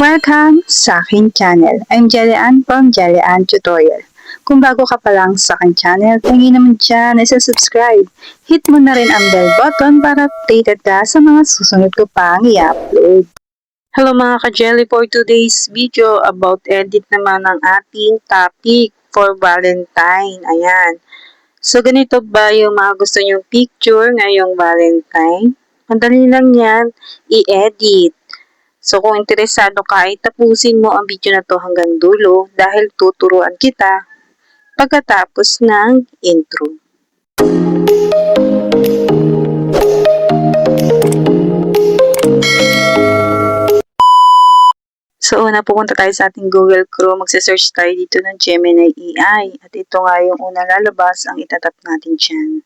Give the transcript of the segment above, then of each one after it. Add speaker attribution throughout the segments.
Speaker 1: Welcome sa aking channel. I'm Jelian from Jelian Tutorial. Kung bago ka pa lang sa aking channel, tingin naman dyan na subscribe. Hit mo na rin ang bell button para updated ka sa mga susunod ko pang i-upload. Hello mga ka-Jelly, for today's video about edit naman ang ating topic for Valentine. Ayan. So ganito ba yung mga gusto nyong picture ngayong Valentine? Madali lang yan i-edit. So kung interesado ka, ay tapusin mo ang video na to hanggang dulo dahil tuturuan kita pagkatapos ng intro. So una, pupunta tayo sa ating Google Chrome, magsa-search tayo dito ng Gemini AI at ito nga yung unang lalabas ang itatap natin dyan.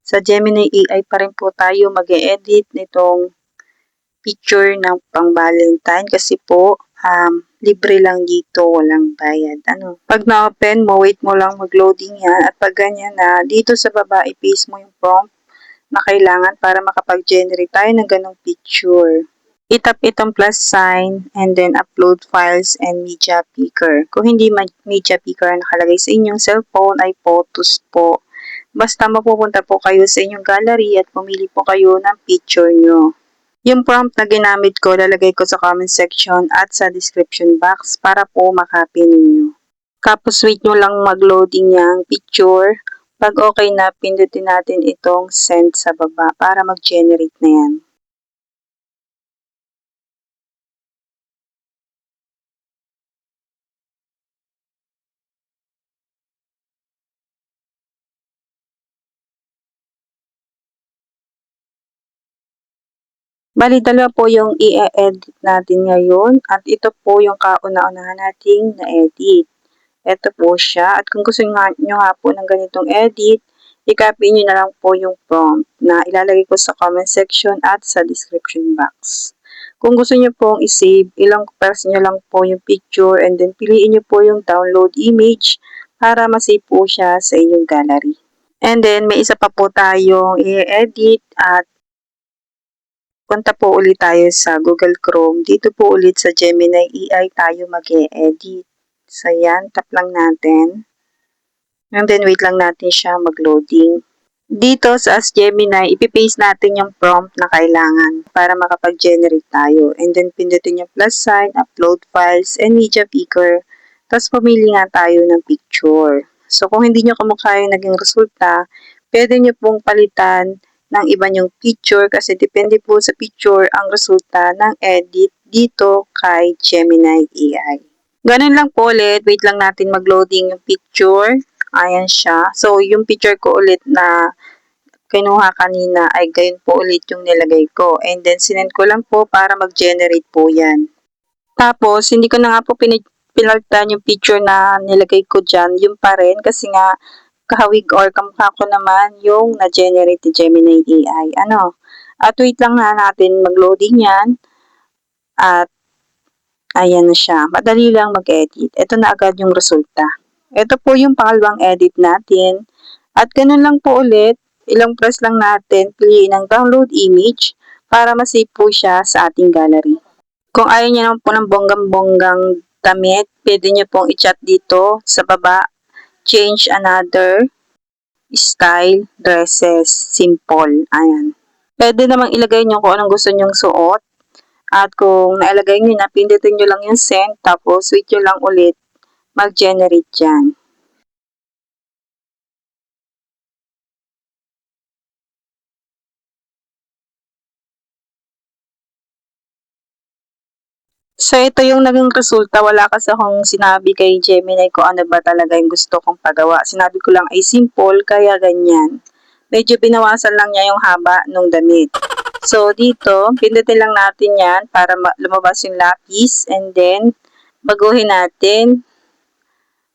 Speaker 1: Sa Gemini AI pa rin po tayo mag-e-edit nitong picture ng pang-Valentine kasi po libre lang dito, walang bayad. Pag na-open mo, wait mo lang mag-loading yan at pag ganyan na, dito sa baba, i-paste mo yung prompt na kailangan para makapag-generate tayo ng ganong picture. Itap itong plus sign and then upload files and media picker. Kung hindi media picker ang nakalagay sa inyong cellphone ay photos po. Basta mapupunta po kayo sa inyong gallery at pumili po kayo ng picture nyo. Yung prompt na ginamit ko, lalagay ko sa comment section at sa description box para po makopy ninyo. Tapos wait nyo lang mag-loading yung picture. Pag okay na, pindutin natin itong send sa baba para mag-generate na yan. Bali, dalawa po yung i-edit natin ngayon at ito po yung kauna-unahan nating na-edit. Ito po siya at kung gusto nyo nga po ng ganitong edit, i-copy nyo na lang po yung prompt na ilalagay ko sa comment section at sa description box. Kung gusto nyo pong i-save, ilang press nyo lang po yung picture and then piliin nyo po yung download image para ma-save po siya sa inyong gallery. And then, may isa pa po tayong i-edit at punta po ulit tayo sa Google Chrome. Dito po ulit sa Gemini AI tayo mag-e-edit. So, yan. Tap lang natin. And then, wait lang natin siya mag-loading. Dito sa Ask Gemini, ipipaste natin yung prompt na kailangan para makapag-generate tayo. And then, pindutin yung plus sign, upload files, and media picker. Tapos, pumili nga tayo ng picture. So, kung hindi nyo kamukha yung naging resulta, pwede nyo pong palitan ng iba nyong picture kasi depende po sa picture ang resulta ng edit dito kay Gemini AI. Ganun lang po ulit. Wait lang natin mag-loading yung picture. Ayan siya. So, yung picture ko ulit na kinuha kanina ay gayon po ulit yung nilagay ko. And then, sinend ko lang po para mag-generate po yan. Tapos, hindi ko na nga po pinalitan yung picture na nilagay ko dyan. Yung pa rin kasi nga kahawig or kamukha ko naman yung na-generate ni Gemini AI. At wait lang nga natin mag-loading yan. At ayan na siya. Madali lang mag-edit. Ito na agad yung resulta. Ito po yung pangalawang edit natin. At ganun lang po ulit. Ilang press lang natin. Piliin ang download image para masave po siya sa ating gallery. Kung ayaw niyo naman po ng bonggang-bonggang damit, pwede niyo pong i-chat dito sa baba. Change another style, dresses, simple. Ayan. Pwede namang ilagay nyo kung anong gusto nyong suot. At kung nailagay nyo na, pindutin nyo lang yung send. Tapos, wait nyo lang ulit mag-generate dyan. So, ito yung naging resulta. Wala kasi akong sinabi kay Gemini kung ano ba talaga yung gusto kong pagawa. Sinabi ko lang ay simple, kaya ganyan. Medyo binawasan lang niya yung haba ng damit. So, dito, pindutin lang natin yan para lumabas yung lapis. And then, baguhin natin.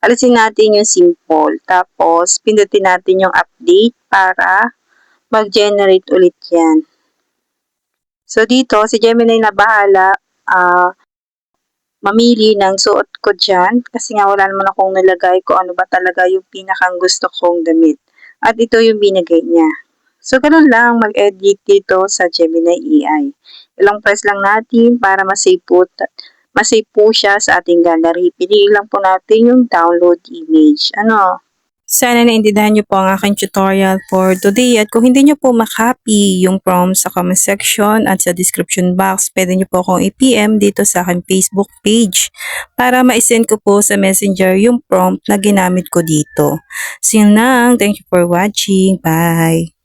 Speaker 1: Alisin natin yung simple. Tapos, pindutin natin yung update para mag-generate ulit yan. So, dito, si Gemini na bahala mamili ng suot ko dyan kasi nga wala naman akong nilagay kung ano ba talaga yung pinakang gusto kong damit. At ito yung binigay niya. So, ganun lang mag-edit dito sa Gemini AI. Ilang press lang natin para ma-save po Masave po siya sa ating gallery. Piliin lang po natin yung download image. Ano? Sana naintindihan niyo po ang aking tutorial for today at kung hindi niyo po makopy yung prompt sa comment section at sa description box, pwede niyo po akong i-PM dito sa aking Facebook page para ma-send ko po sa messenger yung prompt na ginamit ko dito. So yun lang, thank you for watching, bye!